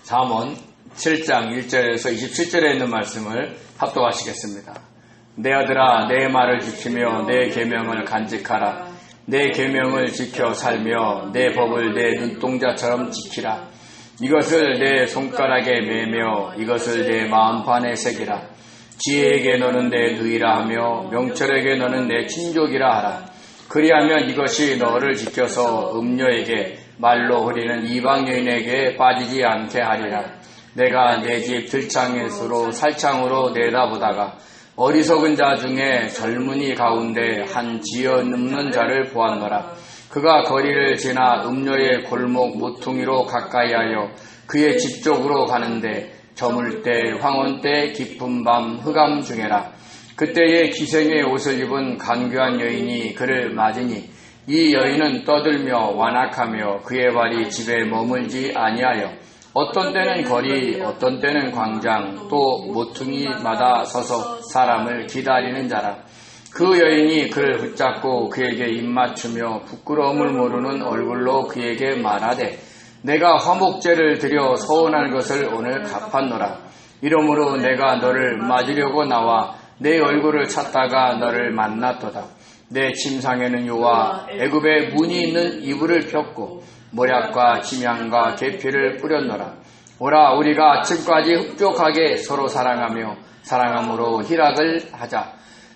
잠언 7장 1절에서 27절에 있는 말씀을 합독하시겠습니다. 내 아들아, 내 말을 지키며 내 계명을 간직하라. 내 계명을 지켜 살며 내 법을 내 눈동자처럼 지키라. 이것을 내 손가락에 매며 이것을 내 마음판에 새기라. 지혜에게 너는 내 누이라 하며 명철에게 너는 내 친족이라 하라. 그리하면 이것이 너를 지켜서 음녀에게 말로 흐리는 이방 여인에게 빠지지 않게 하리라. 내가 내 집 들창에서로 살창으로 내다보다가 어리석은 자 중에 젊은이 가운데 한 지어 눕는 자를 보았노라. 그가 거리를 지나 음녀의 골목 모퉁이로 가까이하여 그의 집 쪽으로 가는데 저물 때 황혼 때 깊은 밤 흑암 중에라. 그때에 기생의 옷을 입은 간교한 여인이 그를 맞으니 이 여인은 떠들며 완악하며 그의 발이 집에 머물지 아니하여 어떤 때는 거리 어떤 때는 광장 또 모퉁이마다 서서 사람을 기다리는 자라. 그 여인이 그를 붙잡고 그에게 입맞추며 부끄러움을 모르는 얼굴로 그에게 말하되 내가 화목제를 드려 서운한 것을 오늘 갚았노라. 이러므로 내가 너를 맞으려고 나와 내 얼굴을 찾다가 너를 만났도다. 내 침상에는 요와 애굽에 문이 있는 이불을 폈고 모략과 침향과 계피를 뿌렸노라. 오라, 우리가 아침까지 흡족하게 서로 사랑하며 사랑함으로 희락을 하자.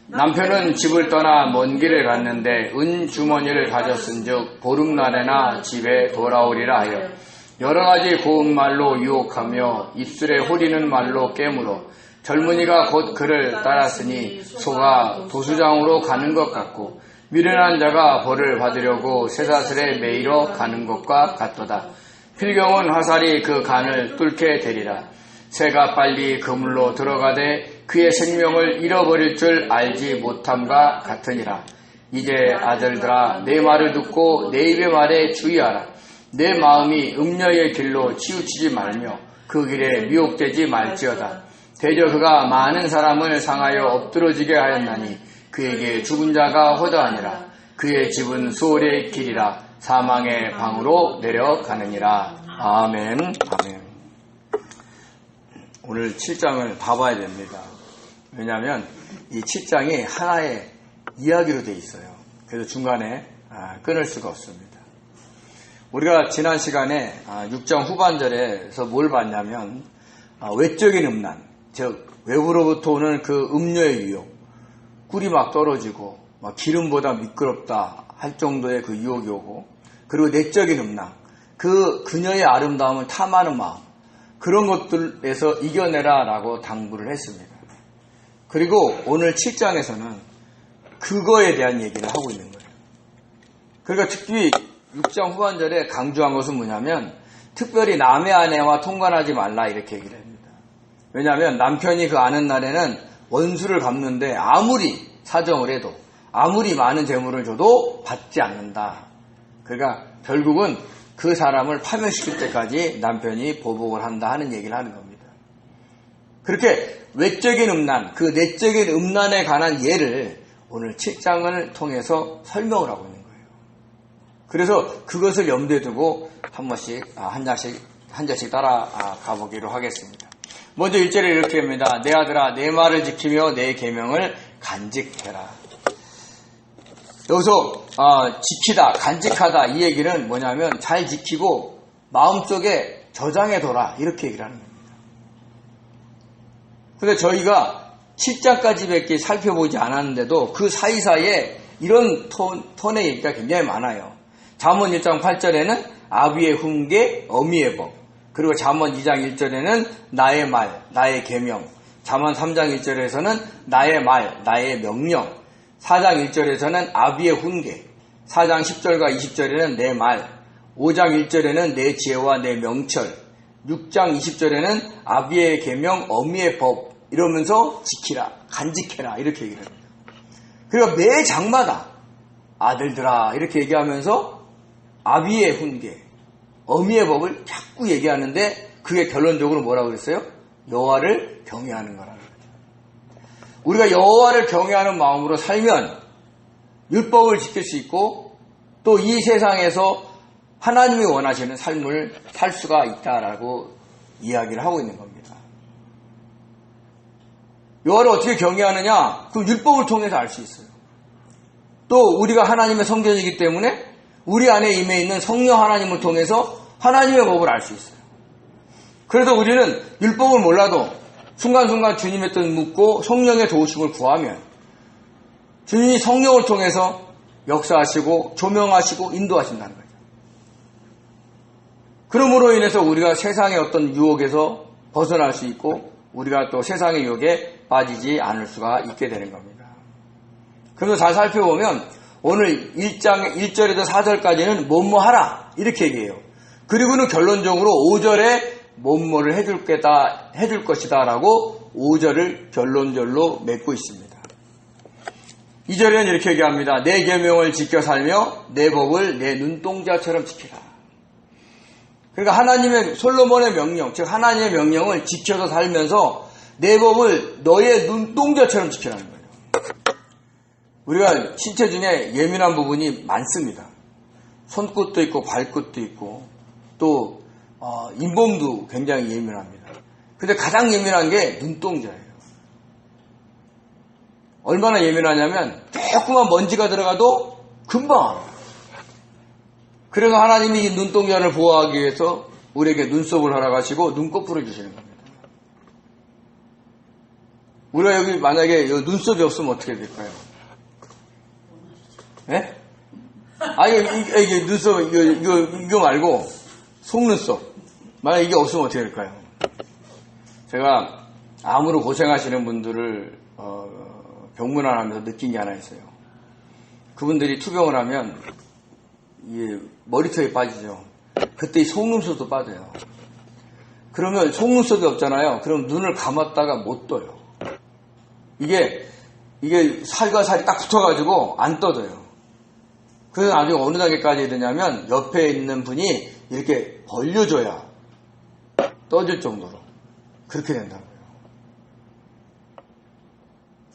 남편은 집을 떠나 먼 길을 갔는데 은 주머니를 가졌은즉 보름날에나 집에 돌아오리라 하여 여러 가지 고운 말로 유혹하며 입술에 호리는 말로 깨물어 젊은이가 곧 그를 따랐으니 소가 도수장으로 가는 것 같고 미련한 자가 벌을 받으려고 쇠사슬에 매이러 가는 것과 같도다. 필경은 화살이 그 간을 뚫게 되리라. 새가 빨리 그물로 들어가되 그의 생명을 잃어버릴 줄 알지 못함과 같으니라. 이제 아들들아, 내 말을 듣고 내 입의 말에 주의하라. 내 마음이 음녀의 길로 치우치지 말며 그 길에 미혹되지 말지어다. 대저 그가 많은 사람을 상하여 엎드러지게 하였나니 그에게 죽은 자가 허다하니라. 그의 집은 수월의 길이라 사망의 방으로 내려가느니라. 아멘. 아멘. 오늘 7장을 다 봐야 됩니다. 왜냐하면 이 7장이 하나의 이야기로 되어 있어요. 그래서 중간에 끊을 수가 없습니다. 우리가 지난 시간에 6장 후반절에서 뭘 봤냐면 외적인 음란, 즉 외부로부터 오는 그 음료의 유혹, 꿀이 막 떨어지고 막 기름보다 미끄럽다 할 정도의 그 유혹이 오고, 그리고 내적인 음란, 그 그녀의 아름다움을 탐하는 마음, 그런 것들에서 이겨내라 라고 당부를 했습니다. 그리고 오늘 7장에서는 그거에 대한 얘기를 하고 있는 거예요. 그러니까 특히 6장 후반절에 강조한 것은 뭐냐면 특별히 남의 아내와 통관하지 말라 이렇게 얘기를 합니다. 왜냐하면 남편이 그 아는 날에는 원수를 갚는데 아무리 사정을 해도 아무리 많은 재물을 줘도 받지 않는다. 그러니까 결국은 그 사람을 파멸시킬 때까지 남편이 보복을 한다 하는 얘기를 하는 겁니다. 그렇게 외적인 음란, 그 내적인 음란에 관한 예를 오늘 7장을 통해서 설명을 하고 있는 거예요. 그래서 그것을 염두에 두고 한 장씩 따라가 보기로 하겠습니다. 먼저 1절에 이렇게 합니다. 내 아들아, 내 말을 지키며 내 계명을 간직해라. 여기서 지키다, 간직하다 이 얘기는 뭐냐면 잘 지키고 마음속에 저장해둬라 이렇게 얘기를 하는 겁니다. 근데 저희가 7장까지밖에 살펴보지 않았는데도 그 사이사이에 이런 톤의 얘기가 굉장히 많아요. 잠언 1장 8절에는 아비의 훈계, 어미의 법, 그리고 잠언 2장 1절에는 나의 말, 나의 계명, 잠언 3장 1절에서는 나의 말, 나의 명령, 4장 1절에서는 아비의 훈계, 4장 10절과 20절에는 내 말, 5장 1절에는 내 지혜와 내 명철, 6장 20절에는 아비의 계명, 어미의 법 이러면서 지키라, 간직해라 이렇게 얘기를 합니다. 그리고 매 장마다 아들들아 이렇게 얘기하면서 아비의 훈계, 어미의 법을 자꾸 얘기하는데 그게 결론적으로 뭐라고 그랬어요? 여호와를 경외하는 거라는 거죠. 우리가 여호와를 경외하는 마음으로 살면 율법을 지킬 수 있고 또 이 세상에서 하나님이 원하시는 삶을 살 수가 있다라고 이야기를 하고 있는 겁니다. 여호와를 어떻게 경외하느냐? 그 율법을 통해서 알 수 있어요. 또 우리가 하나님의 성전이기 때문에 우리 안에 임해 있는 성령 하나님을 통해서 하나님의 법을 알 수 있어요. 그래서 우리는 율법을 몰라도 순간순간 주님의 뜻 묻고 성령의 도우심을 구하면 주님이 성령을 통해서 역사하시고 조명하시고 인도하신다는 거죠. 그러므로 인해서 우리가 세상의 어떤 유혹에서 벗어날 수 있고 우리가 또 세상의 유혹에 빠지지 않을 수가 있게 되는 겁니다. 그래서 잘 살펴보면 오늘 1장 1절에서 4절까지는 뭐뭐 하라 이렇게 얘기해요. 그리고는 결론적으로 5절에 뭐뭐를 해줄 것이다 라고 5절을 결론절로 맺고 있습니다. 2절에는 이렇게 얘기합니다. 내 계명을 지켜 살며 내 법을 내 눈동자처럼 지키라. 그러니까 하나님의 솔로몬의 명령, 즉 하나님의 명령을 지켜서 살면서 내 법을 너의 눈동자처럼 지키라는 거예요. 우리가 신체 중에 예민한 부분이 많습니다. 손끝도 있고 발끝도 있고 또 잇몸도 굉장히 예민합니다. 근데 가장 예민한 게 눈동자예요. 얼마나 예민하냐면 조그만 먼지가 들어가도 금방 알아요. 그래서 하나님이 이 눈동자를 보호하기 위해서 우리에게 눈썹을 허락하시고 눈꺼풀을 주시는 겁니다. 우리가 여기 만약에 눈썹이 없으면 어떻게 될까요? 네? 아니 이게 눈썹 이거 말고 속눈썹 만약 이게 없으면 어떻게 될까요? 제가 암으로 고생하시는 분들을 병문안하면서 느낀 게 하나 있어요. 그분들이 투병을 하면 이게 머리털이 빠지죠. 그때 이 속눈썹도 빠져요. 그러면 속눈썹이 없잖아요. 그럼 눈을 감았다가 못 떠요. 이게 살과 살이 딱 붙어가지고 안 떠져요. 그래서 나중에 어느 단계까지 되냐면 옆에 있는 분이 이렇게 벌려줘야 떠질 정도로 그렇게 된다고요.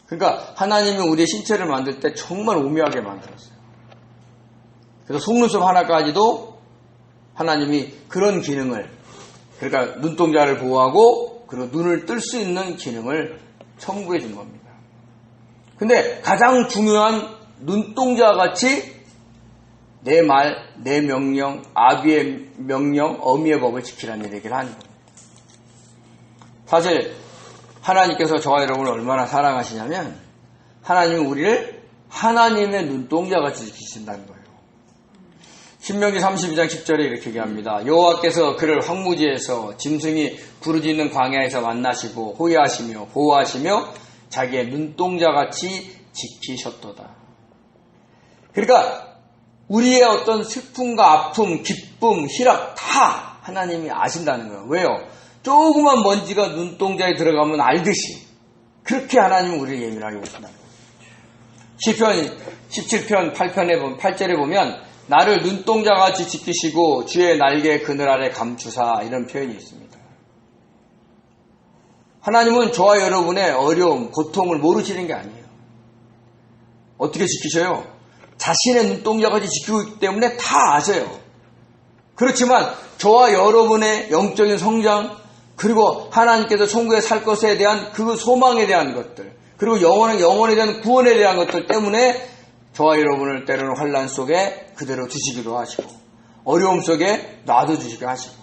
그러니까 하나님이 우리의 신체를 만들 때 정말 오묘하게 만들었어요. 그래서 속눈썹 하나까지도 하나님이 그런 기능을, 그러니까 눈동자를 보호하고 그리고 눈을 뜰 수 있는 기능을 첨부해 준 겁니다. 근데 가장 중요한 눈동자같이 내 말, 내 명령, 아비의 명령, 어미의 법을 지키라는 얘기를 하는 겁니다. 사실 하나님께서 저와 여러분을 얼마나 사랑하시냐면 하나님은 우리를 하나님의 눈동자같이 지키신다는 거예요. 신명기 32장 10절에 이렇게 얘기합니다. 여호와께서 그를 황무지에서 짐승이 부르짖는 광야에서 만나시고 호위하시며 보호하시며 자기의 눈동자같이 지키셨도다. 그러니까 우리의 어떤 슬픔과 아픔, 기쁨, 희락 다 하나님이 아신다는 거예요. 왜요? 조그만 먼지가 눈동자에 들어가면 알듯이 그렇게 하나님은 우리를 예민하게 보신다는 거예요. 시편 17편 8절에 보면 나를 눈동자같이 지키시고 주의 날개 그늘 아래 감추사 이런 표현이 있습니다. 하나님은 저와 여러분의 어려움, 고통을 모르시는 게 아니에요. 어떻게 지키셔요? 자신의 눈동자같이 지키고 있기 때문에 다 아셔요. 그렇지만 저와 여러분의 영적인 성장 그리고 하나님께서 천국에 살 것에 대한 그 소망에 대한 것들 그리고 영혼에 대한 구원에 대한 것들 때문에 저와 여러분을 때로는 환난 속에 그대로 두시기도 하시고 어려움 속에 놔둬주시기도 하시고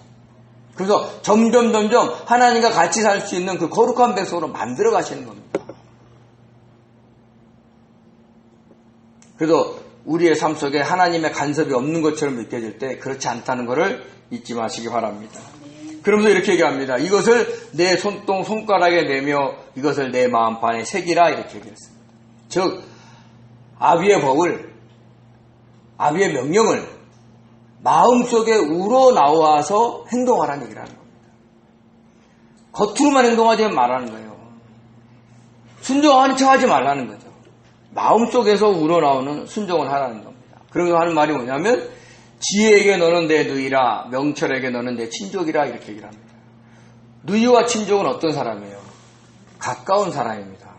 그래서 점점 하나님과 같이 살 수 있는 그 거룩한 백성으로 만들어 가시는 겁니다. 그래서 우리의 삶 속에 하나님의 간섭이 없는 것처럼 느껴질 때 그렇지 않다는 것을 잊지 마시기 바랍니다. 그러면서 이렇게 얘기합니다. 이것을 내 손가락에 내며 이것을 내 마음판에 새기라 이렇게 얘기했습니다. 즉 아비의 법을 아비의 명령을 마음속에 우러나와서 행동하라는 얘기를 하는 겁니다. 겉으로만 행동하지 말라는 거예요. 순종하는 척하지 말라는 거죠. 마음속에서 우러나오는 순종을 하라는 겁니다. 그러면서 하는 말이 뭐냐면 지혜에게 너는 내 누이라 명철에게 너는 내 친족이라 이렇게 얘기를 합니다. 누이와 친족은 어떤 사람이에요? 가까운 사람입니다.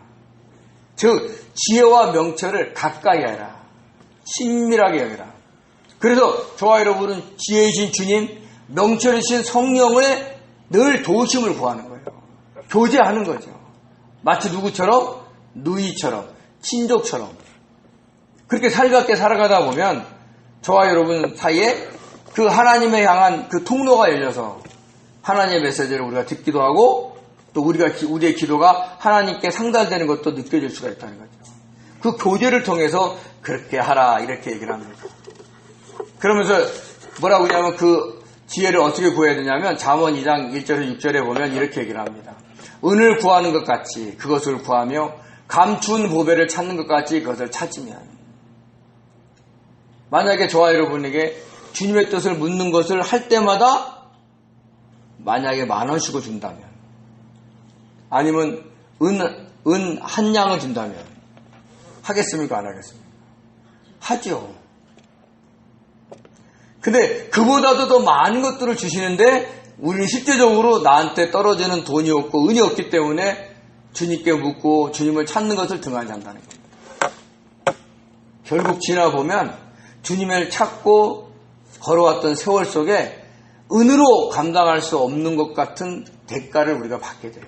즉 지혜와 명철을 가까이 해라. 친밀하게 여기라. 그래서 저와 여러분은 지혜이신 주님, 명철이신 성령의 늘 도우심을 구하는 거예요. 교제하는 거죠. 마치 누구처럼? 누이처럼, 친족처럼. 그렇게 살갑게 살아가다 보면 저와 여러분 사이에 그 하나님에 향한 그 통로가 열려서 하나님의 메시지를 우리가 듣기도 하고 또 우리의 기도가 하나님께 상달되는 것도 느껴질 수가 있다는 거죠. 그 교제를 통해서 그렇게 하라 이렇게 얘기를 합니다. 그러면서 뭐라고 하냐면 그 지혜를 어떻게 구해야 되냐면 잠언 2장 1절에서 6절에 보면 이렇게 얘기를 합니다. 은을 구하는 것 같이 그것을 구하며 감춘 보배를 찾는 것 같이 그것을 찾으면, 만약에 저와 여러분에게 주님의 뜻을 묻는 것을 할 때마다 만약에 10,000원씩을 준다면, 아니면 은 한 양을 준다면 하겠습니까? 안 하겠습니까? 하죠. 근데 그보다도 더 많은 것들을 주시는데 우리는 실제적으로 나한테 떨어지는 돈이 없고 은이 없기 때문에 주님께 묻고 주님을 찾는 것을 등한히 한다는 거예요. 결국 지나보면 주님을 찾고 걸어왔던 세월 속에 은으로 감당할 수 없는 것 같은 대가를 우리가 받게 돼요.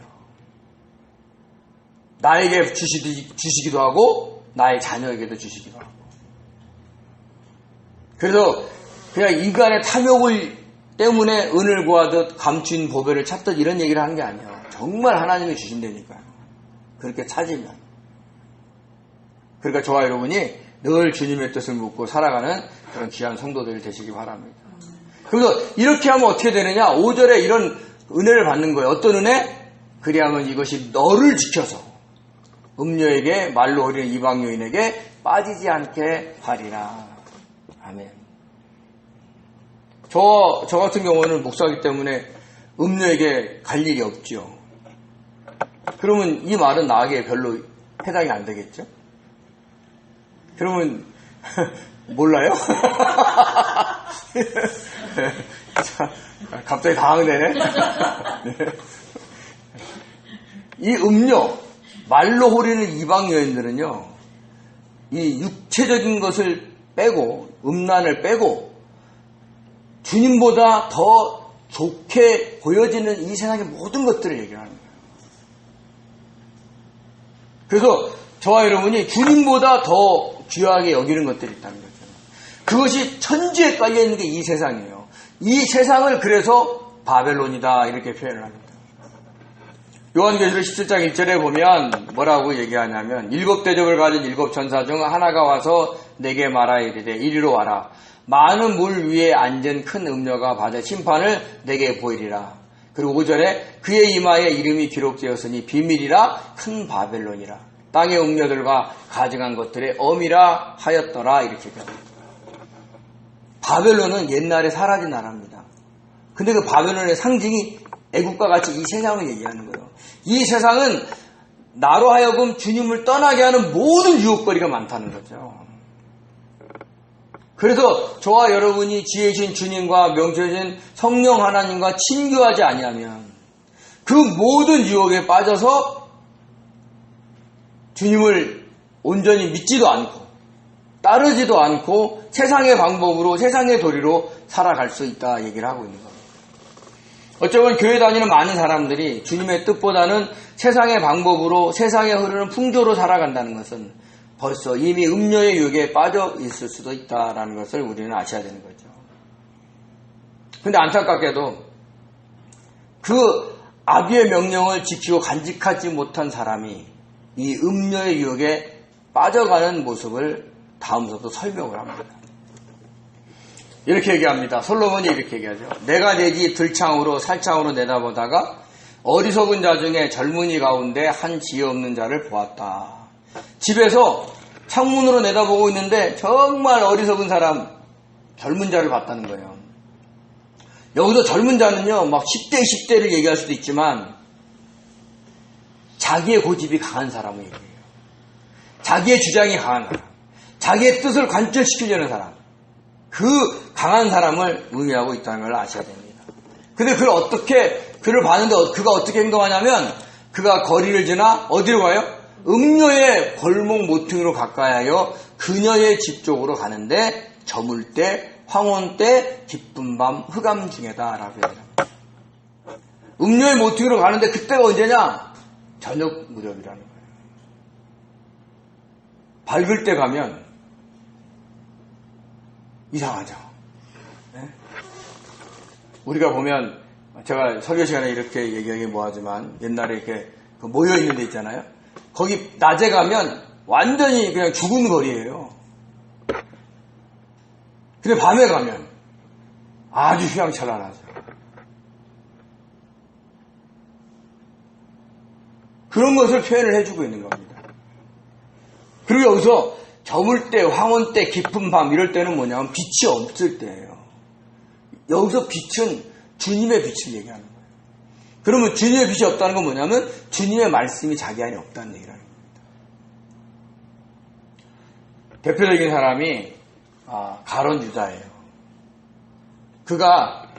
나에게 주시기도 하고 나의 자녀에게도 주시기도 하고. 그래서 그냥 인간의 탐욕을 때문에 은을 구하듯 감춘 보배를 찾듯 이런 얘기를 하는 게 아니에요. 정말 하나님이 주신다니까요. 그렇게 찾으면. 그러니까 저와 여러분이 늘 주님의 뜻을 묻고 살아가는 그런 귀한 성도들이 되시기 바랍니다. 그래서 이렇게 하면 어떻게 되느냐? 5절에 이런 은혜를 받는 거예요. 어떤 은혜? 그리하면 이것이 너를 지켜서 음녀에게 말로 흐리는 이방 여인에게 빠지지 않게 하리라. 아멘. 저 같은 경우는 목사이기 때문에 음녀에게 갈 일이 없죠. 그러면 이 말은 나에게 별로 해당이 안 되겠죠? 그러면 몰라요? 갑자기 당황되네. 이 음녀, 말로 호리는 이방 여인들은요, 이 육체적인 것을 빼고 음란을 빼고 주님보다 더 좋게 보여지는 이 세상의 모든 것들을 얘기하는 거예요. 그래서 저와 여러분이 주님보다 더 귀하게 여기는 것들이 있다는 거죠. 그것이 천지에 깔려있는 게 이 세상이에요. 이 세상을 그래서 바벨론이다 이렇게 표현을 합니다. 요한계시록 17장 1절에 보면 뭐라고 얘기하냐면 7 대접을 가진 7 천사 중 하나가 와서 내게 말하 이르되 이리로 와라. 많은 물 위에 앉은 큰 음녀가 받을 심판을 내게 보이리라. 그리고 5절에 그의 이마에 이름이 기록되었으니 비밀이라 큰 바벨론이라. 땅의 음녀들과 가증한 것들의 엄이라 하였더라. 이렇게 얘기합니다. 바벨론은 옛날에 사라진 나라입니다. 근데 그 바벨론의 상징이 애국과 같이 이 세상을 얘기하는 거예요. 이 세상은 나로 하여금 주님을 떠나게 하는 모든 유혹거리가 많다는 거죠. 그래서 저와 여러분이 지혜신 주님과 명철하신 성령 하나님과 친교하지 아니하면 그 모든 유혹에 빠져서 주님을 온전히 믿지도 않고 따르지도 않고 세상의 방법으로 세상의 도리로 살아갈 수 있다 얘기를 하고 있는 겁니다. 어쩌면 교회 다니는 많은 사람들이 주님의 뜻보다는 세상의 방법으로 세상에 흐르는 풍조로 살아간다는 것은 벌써 이미 음녀의 유혹에 빠져 있을 수도 있다는 것을 우리는 아셔야 되는 거죠. 그런데 안타깝게도 그 아비의 명령을 지키고 간직하지 못한 사람이 이 음녀의 유혹에 빠져가는 모습을 다음서도 설명을 합니다. 이렇게 얘기합니다. 솔로몬이 이렇게 얘기하죠. 내가 내 집 들창으로 살창으로 내다보다가 어리석은 자 중에 젊은이 가운데 한 지혜 없는 자를 보았다. 집에서 창문으로 내다보고 있는데 정말 어리석은 사람, 젊은 자를 봤다는 거예요. 여기서 젊은 자는요, 막 10대, 10대를 얘기할 수도 있지만 자기의 고집이 강한 사람을 얘기해요. 자기의 주장이 강한 사람, 자기의 뜻을 관철시키려는 사람, 그 강한 사람을 의미하고 있다는 걸 아셔야 됩니다. 근데 그를 봤는데 그가 어떻게 행동하냐면 그가 거리를 지나 어디로 가요? 음녀의 골목 모퉁이로 가까이 하여 그녀의 집 쪽으로 가는데 저물 때 황혼 때 기쁜 밤 흑암 중에다 라고 얘기합니다. 음료의 모퉁이로 가는데 그때가 언제냐? 저녁 무렵이라는 거예요. 밝을 때 가면 이상하죠. 네? 우리가 보면 제가 설교 시간에 이렇게 얘기하기 뭐하지만 옛날에 이렇게 모여있는 데 있잖아요. 거기 낮에 가면 완전히 그냥 죽은 거리예요. 근데 밤에 가면 아주 휘황찬란하죠. 그런 것을 표현을 해주고 있는 겁니다. 그리고 여기서 저물 때, 황혼 때, 깊은 밤 이럴 때는 뭐냐면 빛이 없을 때예요. 여기서 빛은 주님의 빛을 얘기하는 거예요. 그러면 주님의 빛이 없다는 건 뭐냐면 주님의 말씀이 자기 안에 없다는 얘기라는 겁니다. 대표적인 사람이 가룟 유다예요. 그가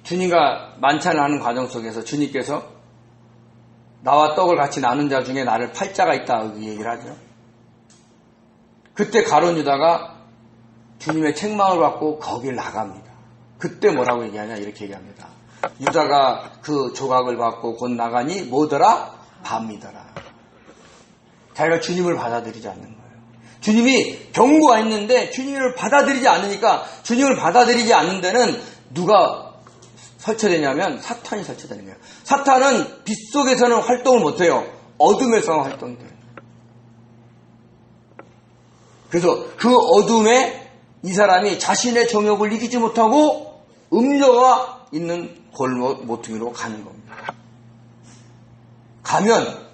주님과 만찬을 하는 과정 속에서 주님께서 나와 떡을 같이 나눈 자 중에 나를 팔 자가 있다 얘기를 하죠. 그때 가룟 유다가 주님의 책망을 받고 거길 나갑니다. 그때 뭐라고 얘기하냐 이렇게 얘기합니다. 유다가 그 조각을 받고 곧 나가니 뭐더라? 밤이더라. 자기가 주님을 받아들이지 않는 거예요. 주님이 경고가 있는데 주님을 받아들이지 않으니까 주님을 받아들이지 않는 데는 누가 설치되냐면 사탄이 설치되는 거예요. 사탄은 빛 속에서는 활동을 못해요. 어둠에서만 활동이 돼요. 그래서 그 어둠에 이 사람이 자신의 정욕을 이기지 못하고 음료가 있는 골목 모퉁이로 가는 겁니다. 가면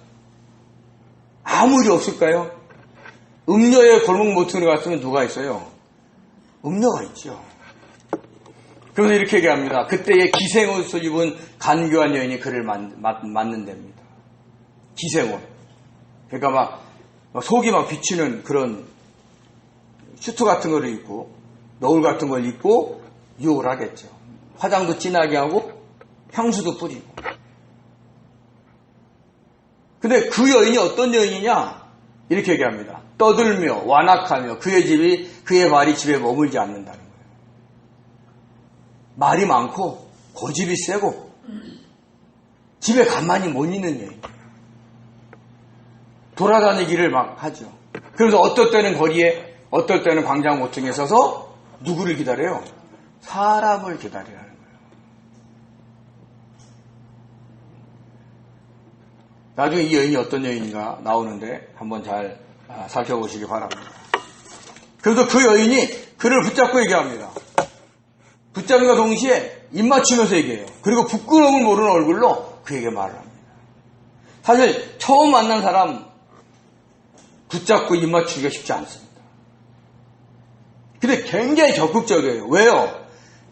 아무 일이 없을까요? 음료의 골목 모퉁이로 갔으면 누가 있어요? 음료가 있죠. 그래서 이렇게 얘기합니다. 그때의 기생옷을 입은 간교한 여인이 그를 맞는 데입니다. 기생옷. 그러니까 막 속이 막 비치는 그런 슈트 같은 걸 입고 너울 같은 걸 입고 유혹을 하겠죠. 화장도 진하게 하고 향수도 뿌리고. 근데 그 여인이 어떤 여인이냐? 이렇게 얘기합니다. 떠들며 완악하며 그의 발이 집에 머물지 않는다는 거예요. 말이 많고 고집이 세고 집에 가만히 못 있는 여인. 돌아다니기를 막 하죠. 그래서 어떨 때는 거리에 어떨 때는 광장 모퉁이에 서서 누구를 기다려요? 사람을 기다리라는 거예요. 나중에 이 여인이 어떤 여인인가 나오는데 한번 잘 살펴보시기 바랍니다. 그래서 그 여인이 그를 붙잡고 얘기합니다. 붙잡는과 동시에 입 맞추면서 얘기해요. 그리고 부끄러움을 모르는 얼굴로 그에게 말을 합니다. 사실 처음 만난 사람 붙잡고 입 맞추기가 쉽지 않습니다. 근데 굉장히 적극적이에요. 왜요?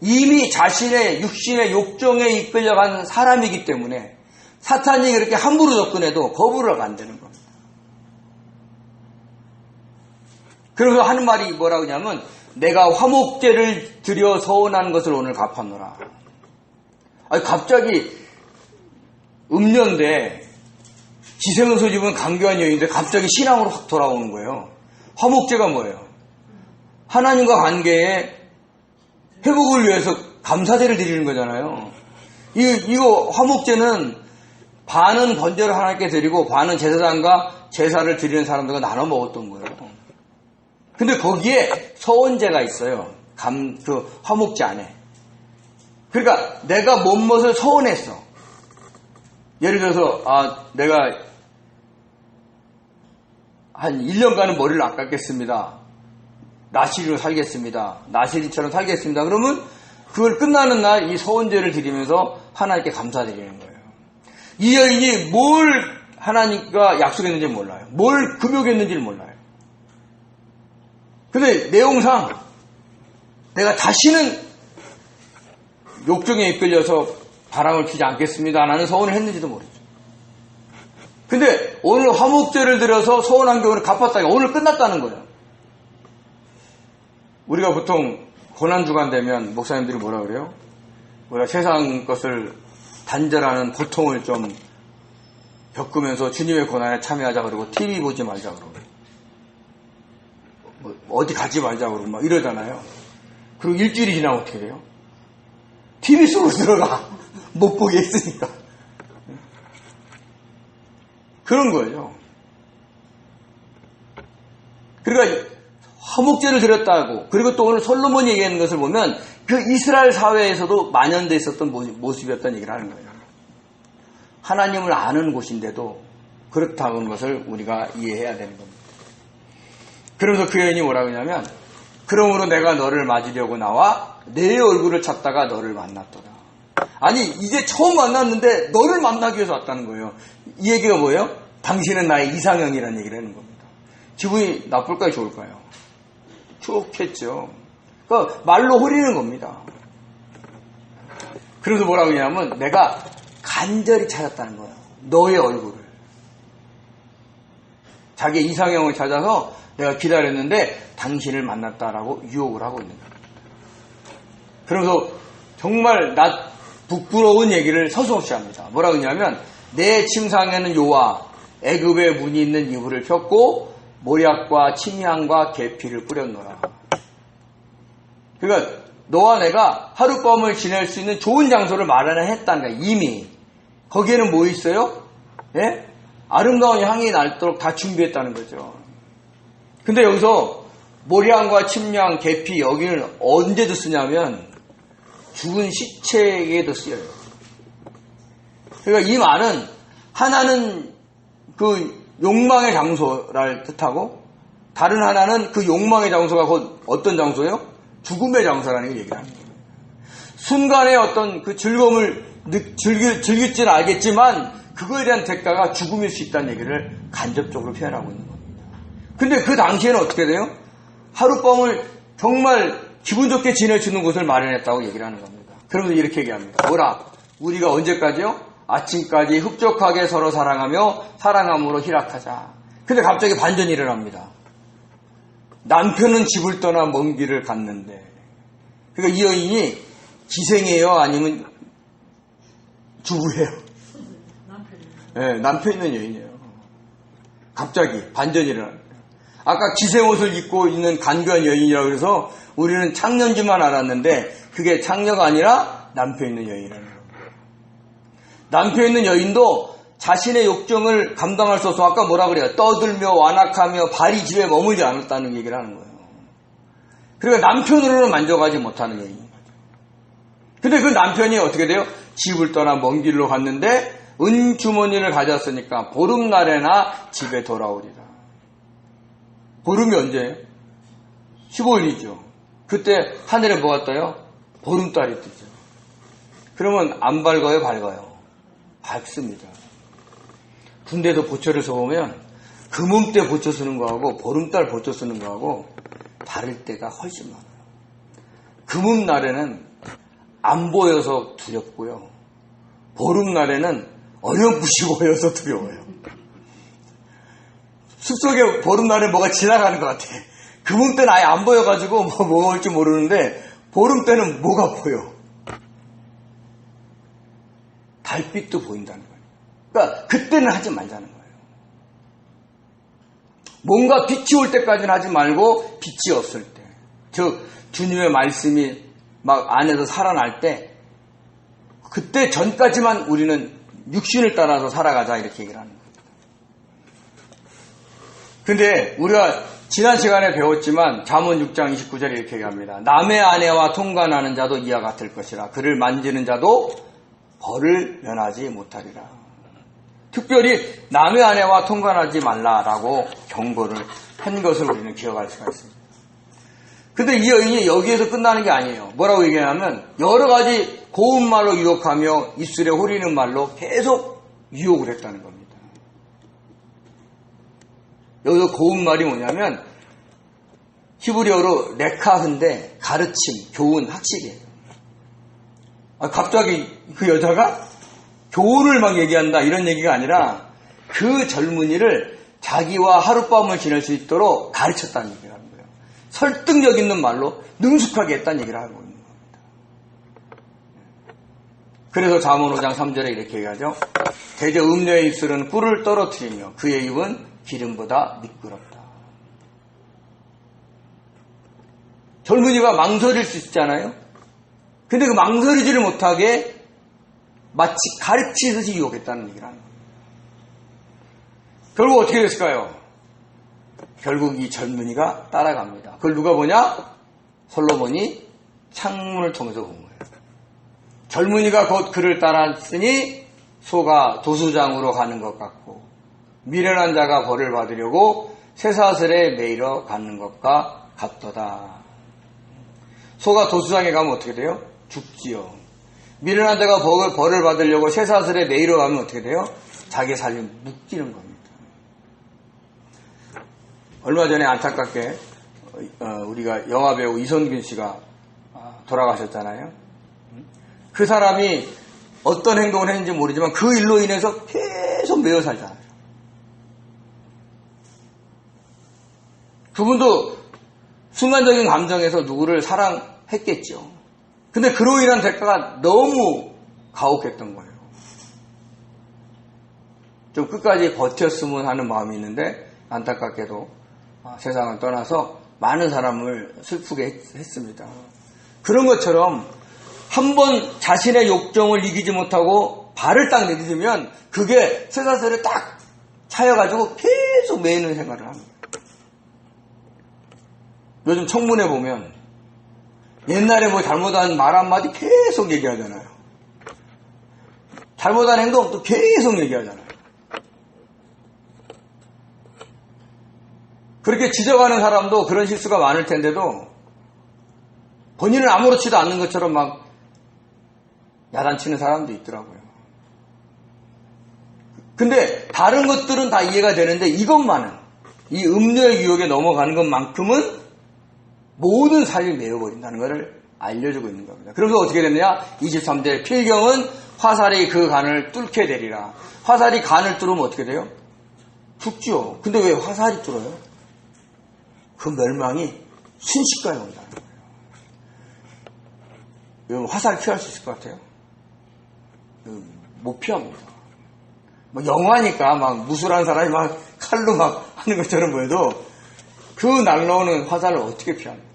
이미 자신의 육신의 욕정에 이끌려간 사람이기 때문에 사탄이 그렇게 함부로 접근해도 거부를 안 되는 겁니다. 그래서 하는 말이 뭐라고 하냐면 내가 화목제를 드려 서운한 것을 오늘 갚았노라. 아니 갑자기 음녀인데 기생옷을 입은 강교한 여인인데 갑자기 신앙으로 확 돌아오는 거예요. 화목제가 뭐예요? 하나님과 관계에 회복을 위해서 감사제를 드리는 거잖아요. 이거 화목제는 반은 번제를 하나님께 드리고 반은 제사장과 제사를 드리는 사람들과 나눠 먹었던 거예요. 근데 거기에 서원제가 있어요. 그 화목제 안에. 그러니까 내가 못못을 서원했어. 예를 들어서 내가 한 1년간은 머리를 안 깎겠습니다. 나시리로 살겠습니다. 나시리처럼 살겠습니다. 그러면 그걸 끝나는 날 이 서원제를 드리면서 하나님께 감사드리는 거예요. 이 여인이 뭘 하나님과 약속했는지 몰라요. 뭘 금욕했는지를 몰라요. 근데 내용상 내가 다시는 욕정에 이끌려서 바람을 피지 않겠습니다. 라는 서원을 했는지도 모르죠. 근데 오늘 화목제를 드려서 서원한 경우를 갚았다니까 오늘 끝났다는 거예요. 우리가 보통 고난주간 되면 목사님들이 뭐라 그래요? 우리가 세상 것을 단절하는 고통을 좀 겪으면서 주님의 고난에 참여하자 그러고 TV 보지 말자 그러고 어디 가지 말자 그러고 막 이러잖아요. 그리고 일주일이 지나면 어떻게 돼요? TV 속으로 들어가. 못 보게 했으니까. 그런 거예요. 그러니까 화목제를 드렸다고, 그리고 또 오늘 솔로몬이 얘기하는 것을 보면 그 이스라엘 사회에서도 만연되어 있었던 모습이었다는 얘기를 하는 거예요. 하나님을 아는 곳인데도 그렇다는 것을 우리가 이해해야 되는 겁니다. 그러면서 그 여인이 뭐라고 하냐면, 그러므로 내가 너를 맞으려고 나와 내 얼굴을 찾다가 너를 만났더라. 아니, 이제 처음 만났는데 너를 만나기 위해서 왔다는 거예요. 이 얘기가 뭐예요? 당신은 나의 이상형이라는 얘기를 하는 겁니다. 기분이 나쁠까요, 좋을까요? 좋겠죠. 그러니까 말로 호리는 겁니다. 그래서 뭐라고 하냐면, 내가 간절히 찾았다는 거예요. 너의 얼굴을. 자기의 이상형을 찾아서 내가 기다렸는데 당신을 만났다라고 유혹을 하고 있는 겁니다. 그러면서 정말 부끄러운 얘기를 서슴없이 합니다. 뭐라고 하냐면, 내 침상에는 요와 애굽의 문이 있는 이불을 폈고 모략과 침향과 계피를 뿌렸노라. 그러니까 너와 내가 하룻밤을 지낼 수 있는 좋은 장소를 마련했다는 거야. 이미 거기에는 뭐 있어요? 예? 아름다운 향이 날도록 다 준비했다는 거죠. 근데 여기서 모략과 침향, 계피, 여기는 언제도 쓰냐면 죽은 시체에도 쓰여요. 그러니까 이 말은 하나는 그 욕망의 장소를 뜻하고, 다른 하나는 그 욕망의 장소가 곧 어떤 장소예요? 죽음의 장소라는 걸 얘기하는 거예요. 순간의 어떤 그 즐거움을 즐길지는 알겠지만 그거에 대한 대가가 죽음일 수 있다는 얘기를 간접적으로 표현하고 있는 겁니다. 근데 그 당시에는 어떻게 돼요? 하룻밤을 정말 기분 좋게 지낼 수 있는 곳을 마련했다고 얘기를 하는 겁니다. 그러면서 이렇게 얘기합니다. 뭐라? 우리가 언제까지요? 아침까지 흡족하게 서로 사랑하며 사랑함으로 희락하자. 근데 갑자기 반전이 일어납니다. 남편은 집을 떠나 먼 길을 갔는데, 그러니까 이 여인이 기생이에요? 아니면 주부예요? 네, 남편 있는 여인이에요. 갑자기 반전이 일어납니다. 아까 기생 옷을 입고 있는 간교한 여인이라고 해서 우리는 창녀인지만 알았는데 그게 창녀가 아니라 남편 있는 여인이라는 거예요. 남편 있는 여인도 자신의 욕정을 감당할 수 없어. 아까 뭐라 그래요? 떠들며 완악하며 발이 집에 머물지 않았다는 얘기를 하는 거예요. 그러니까 남편으로는 만족하지 못하는 여인인 거죠. 근데 그 남편이 어떻게 돼요? 집을 떠나 먼 길로 갔는데 은주머니를 가졌으니까 보름날에나 집에 돌아오리라. 보름이 언제예요? 15일이죠. 그때 하늘에 뭐가 떠요? 보름달이 뜨죠. 그러면 안 밝아요? 밝아요? 밝습니다. 군대에서 보초를 써보면 금음때 보초 쓰는 거하고 보름달 보초 쓰는 거하고 다를 때가 훨씬 많아요. 금음날에는 안 보여서 두렵고요. 보름날에는 어렴풋이 보여서 두려워요. 숲속에 보름날에 뭐가 지나가는 것 같아. 금음 때는 아예 안 보여가지고 뭐가 올지 모르는데 보름 때는 뭐가 보여. 달빛도 보인다는 거예요. 그러니까 그때는 하지 말자는 거예요. 뭔가 빛이 올 때까지는 하지 말고 빛이 없을 때, 즉 주님의 말씀이 막 안에서 살아날 때, 그때 전까지만 우리는 육신을 따라서 살아가자 이렇게 얘기를 하는 거예요. 근데 우리가 지난 시간에 배웠지만 잠언 6장 29절에 이렇게 얘기합니다. 남의 아내와 통관하는 자도 이와 같을 것이라. 그를 만지는 자도 벌을 면하지 못하리라. 특별히 남의 아내와 통관하지 말라라고 경고를 한 것을 우리는 기억할 수가 있습니다. 근데 이 여인이 여기에서 끝나는 게 아니에요. 뭐라고 얘기하냐면 여러 가지 고운 말로 유혹하며 입술에 호리는 말로 계속 유혹을 했다는 겁니다. 여기서 고운 말이 뭐냐면 히브리어로 레카흐인데 가르침, 교훈, 학식이에요. 갑자기 그 여자가 교훈을 막 얘기한다 이런 얘기가 아니라 그 젊은이를 자기와 하룻밤을 지낼 수 있도록 가르쳤다는 얘기를 하는 거예요. 설득력 있는 말로 능숙하게 했다는 얘기를 하고 있는 겁니다. 그래서 잠언 5장 3절에 이렇게 얘기하죠. 대저 음녀의 입술은 꿀을 떨어뜨리며 그의 입은 기름보다 미끄럽다. 젊은이가 망설일 수 있잖아요. 근데 그 망설이지를 못하게 마치 가르치듯이 유혹했다는 얘기를 하는 겁니다. 결국 어떻게 됐을까요? 결국 이 젊은이가 따라갑니다. 그걸 누가 보냐? 솔로몬이 창문을 통해서 본 거예요. 젊은이가 곧 그를 따랐으니 소가 도수장으로 가는 것 같고 미련한 자가 벌을 받으려고 쇠사슬에 매이러 가는 것과 같도다. 소가 도수장에 가면 어떻게 돼요? 죽지요. 미련한 자가 벌을 받으려고 쇠사슬에 매이러 가면 어떻게 돼요? 자기 삶이 묶이는 겁니다. 얼마 전에 안타깝게 우리가 영화배우 이선균 씨가 돌아가셨잖아요. 그 사람이 어떤 행동을 했는지 모르지만 그 일로 인해서 계속 매여 살잖아요. 그분도 순간적인 감정에서 누구를 사랑했겠죠. 근데 그로 인한 대가가 너무 가혹했던 거예요. 좀 끝까지 버텼으면 하는 마음이 있는데 안타깝게도 세상을 떠나서 많은 사람을 슬프게 했습니다. 그런 것처럼 한번 자신의 욕정을 이기지 못하고 발을 딱 내딛으면 그게 쇠사슬에 딱 차여가지고 계속 매이는 생활을 합니다. 요즘 청문회 보면 옛날에 뭐 잘못한 말 한마디 계속 얘기하잖아요. 잘못한 행동도 계속 얘기하잖아요. 그렇게 지적하는 사람도 그런 실수가 많을 텐데도 본인은 아무렇지도 않는 것처럼 막 야단치는 사람도 있더라고요. 근데 다른 것들은 다 이해가 되는데 이것만은 이 음료의 유혹에 넘어가는 것만큼은 모든 삶이 메어버린다는 것을 알려주고 있는 겁니다. 그래서 어떻게 됐느냐? 23절 필경은 화살이 그 간을 뚫게 되리라. 화살이 간을 뚫으면 어떻게 돼요? 죽죠. 근데 왜 화살이 뚫어요? 그 멸망이 순식간에 온다는 거예요. 여러분 화살 피할 수 있을 것 같아요? 못 피합니다. 뭐 영화니까 막 무술한 사람이 막 칼로 막 하는 것처럼 보여도 그 날라오는 화살을 어떻게 피합니까?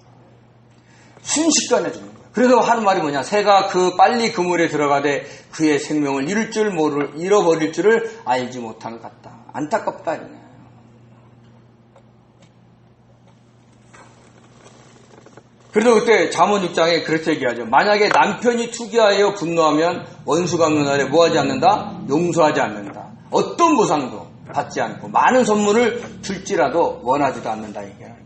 순식간에 죽는 거예요. 그래서 하는 말이 뭐냐? 새가 빨리 그물에 들어가되 그의 생명을 잃어버릴 줄을 알지 못한 것 같다. 안타깝다 이거예요. 그래서 그때 잠언 6장에 그렇게 얘기하죠. 만약에 남편이 투기하여 분노하면 원수 갚는 날에 뭐하지 않는다? 용서하지 않는다. 어떤 보상도 받지 않고 많은 선물을 줄지라도 원하지도 않는다 얘기하는 거예요.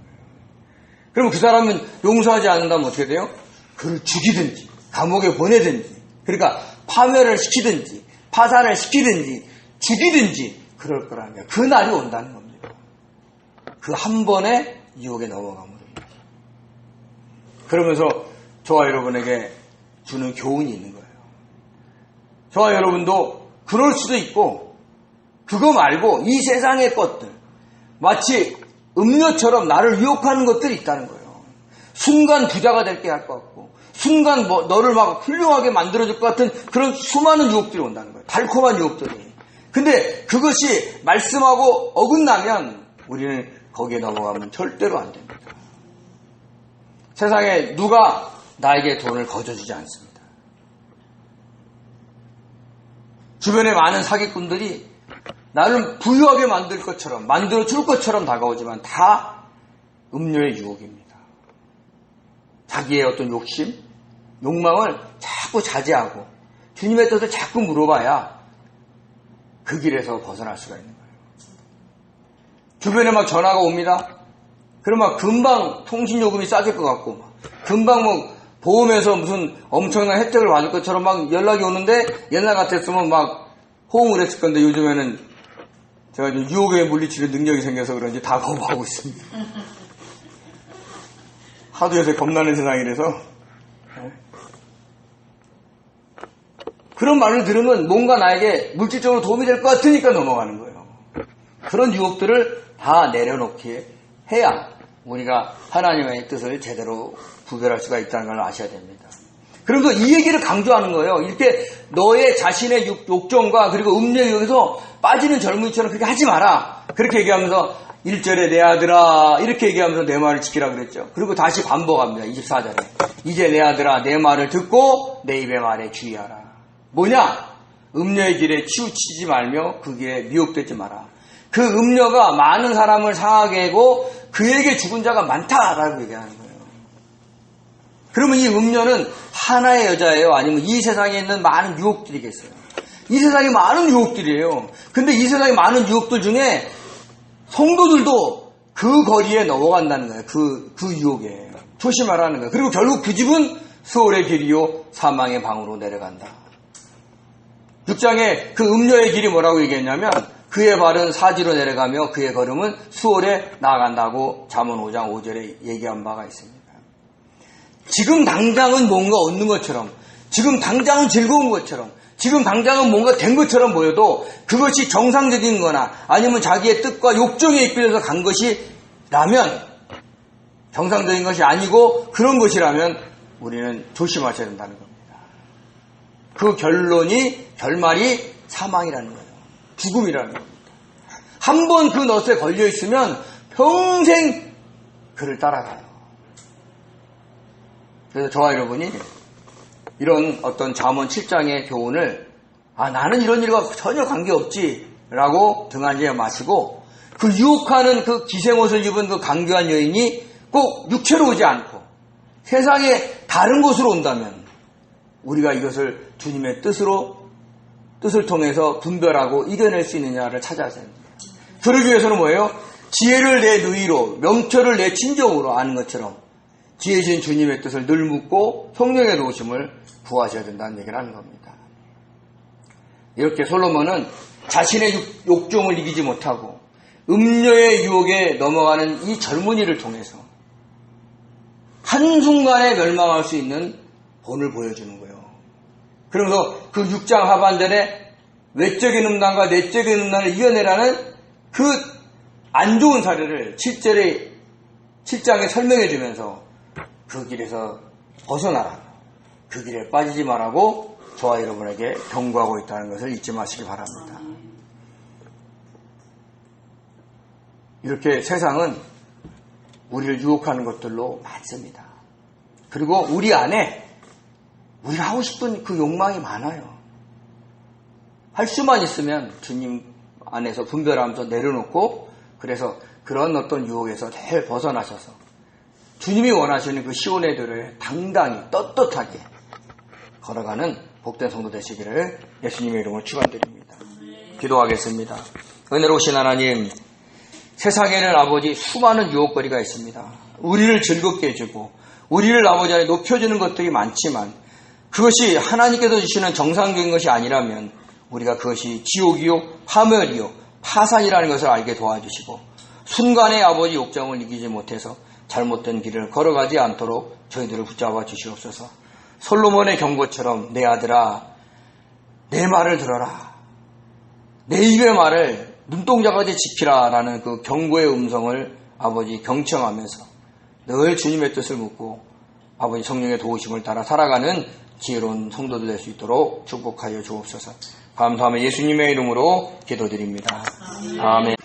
그러면 그 사람은 용서하지 않는다면 어떻게 돼요? 그를 죽이든지 감옥에 보내든지 그러니까 파멸을 시키든지 파산을 시키든지 죽이든지 그럴 거라는 거예요. 그 날이 온다는 겁니다. 그 한 번에 유혹에 넘어가면 그러면서 저와 여러분에게 주는 교훈이 있는 거예요. 저와 여러분도 그럴 수도 있고 그거 말고 이 세상의 것들 마치 음료처럼 나를 유혹하는 것들이 있다는 거예요. 순간 부자가 될게 할 것 같고 순간 너를 막 훌륭하게 만들어줄 것 같은 그런 수많은 유혹들이 온다는 거예요. 달콤한 유혹들이. 근데 그것이 말씀하고 어긋나면 우리는 거기에 넘어가면 절대로 안 됩니다. 세상에 누가 나에게 돈을 거저주지 않습니다. 주변에 많은 사기꾼들이 나를 부유하게 만들 것처럼 만들어 줄 것처럼 다가오지만 다 음료의 유혹입니다. 자기의 어떤 욕심, 욕망을 자꾸 자제하고 주님의 뜻을 자꾸 물어봐야 그 길에서 벗어날 수가 있는 거예요. 주변에 막 전화가 옵니다. 그럼 막 금방 통신요금이 싸질 것 같고 막 금방 뭐 보험에서 무슨 엄청난 혜택을 받을 것처럼 막 연락이 오는데 옛날 같았으면 막 호응을 했을 건데 요즘에는 제가 유혹에 물리치는 능력이 생겨서 그런지 다 거부하고 있습니다. 하도 요새 겁나는 세상이라서 그런 말을 들으면 뭔가 나에게 물질적으로 도움이 될 것 같으니까 넘어가는 거예요. 그런 유혹들을 다 내려놓게 해야 우리가 하나님의 뜻을 제대로 구별할 수가 있다는 걸 아셔야 됩니다. 그러면서 이 얘기를 강조하는 거예요. 이렇게 너의 자신의 욕정과 그리고 음료의 유혹에서 빠지는 젊은이처럼 그렇게 하지 마라. 그렇게 얘기하면서 1절에 내 아들아 이렇게 얘기하면서 내 말을 지키라 그랬죠. 그리고 다시 반복합니다. 24절에 이제 내 아들아 내 말을 듣고 내 입의 말에 주의하라. 뭐냐? 음료의 길에 치우치지 말며 그 길에 미혹되지 마라. 그 음녀가 많은 사람을 상하게 하고 그에게 죽은 자가 많다라고 얘기하는 거예요. 그러면 이 음녀는 하나의 여자예요? 아니면 이 세상에 있는 많은 유혹들이겠어요? 이 세상에 많은 유혹들이에요. 근데 이 세상에 많은 유혹들 중에 성도들도 그 거리에 넘어간다는 거예요. 그 유혹에. 조심하라는 거예요. 그리고 결국 그 집은 수월의 길이요 사망의 방으로 내려간다. 6장에 그 음녀의 길이 뭐라고 얘기했냐면 그의 발은 사지로 내려가며 그의 걸음은 수월에 나아간다고 잠언 5장 5절에 얘기한 바가 있습니다. 지금 당장은 뭔가 얻는 것처럼, 지금 당장은 즐거운 것처럼, 지금 당장은 뭔가 된 것처럼 보여도 그것이 정상적인 거나 아니면 자기의 뜻과 욕정에 이끌려서 간 것이라면, 정상적인 것이 아니고 그런 것이라면 우리는 조심하셔야 된다는 겁니다. 그 결말이 사망이라는 거예요. 죽음이라는 겁니다. 한 번 그 넛에 걸려 있으면 평생 그를 따라가요. 그래서 저와 여러분이 이런 어떤 잠언 7장의 교훈을 나는 이런 일과 전혀 관계없지 라고 등한지에 마시고 그 유혹하는 그 기생옷을 입은 그 강교한 여인이 꼭 육체로 오지 않고 세상에 다른 곳으로 온다면 우리가 이것을 주님의 뜻을 통해서 분별하고 이겨낼 수 있느냐를 찾아야 됩니다. 그러기 위해서는 뭐예요? 지혜를 내 누이로, 명철을 내 친정으로 아는 것처럼 지혜신 주님의 뜻을 늘 묻고 성령의 도우심을 구하셔야 된다는 얘기를 하는 겁니다. 이렇게 솔로몬은 자신의 욕정을 이기지 못하고 음녀의 유혹에 넘어가는 이 젊은이를 통해서 한순간에 멸망할 수 있는 본을 보여주는 거예요. 그러면서 그 6장 하반절에 외적인 음란과 내적인 음란을 이겨내라는 그 안 좋은 사례를 7장에 설명해 주면서 그 길에서 벗어나라. 그 길에 빠지지 말라고 저와 여러분에게 경고하고 있다는 것을 잊지 마시기 바랍니다. 이렇게 세상은 우리를 유혹하는 것들로 많습니다. 그리고 우리 안에 우리가 하고 싶은 그 욕망이 많아요. 할 수만 있으면 주님 안에서 분별하면서 내려놓고 그래서 그런 어떤 유혹에서 잘 벗어나셔서 주님이 원하시는 그 시온의 도로에 당당히 떳떳하게 걸어가는 복된 성도 되시기를 예수님의 이름으로 축원드립니다. 기도하겠습니다. 은혜로우신 하나님, 세상에는 아버지 수많은 유혹거리가 있습니다. 우리를 즐겁게 해주고 우리를 아버지 안에 높여주는 것들이 많지만 그것이 하나님께서 주시는 정상적인 것이 아니라면 우리가 그것이 지옥이요 파멸이요 파산이라는 것을 알게 도와주시고 순간의 아버지 욕정을 이기지 못해서 잘못된 길을 걸어가지 않도록 저희들을 붙잡아 주시옵소서. 솔로몬의 경고처럼 내 아들아 내 말을 들어라. 내 입의 말을 눈동자까지 지키라 라는 그 경고의 음성을 아버지 경청하면서 늘 주님의 뜻을 묻고 아버지 성령의 도우심을 따라 살아가는 지혜로운 성도들 될 수 있도록 축복하여 주옵소서. 감사하며 예수님의 이름으로 기도드립니다. 아멘.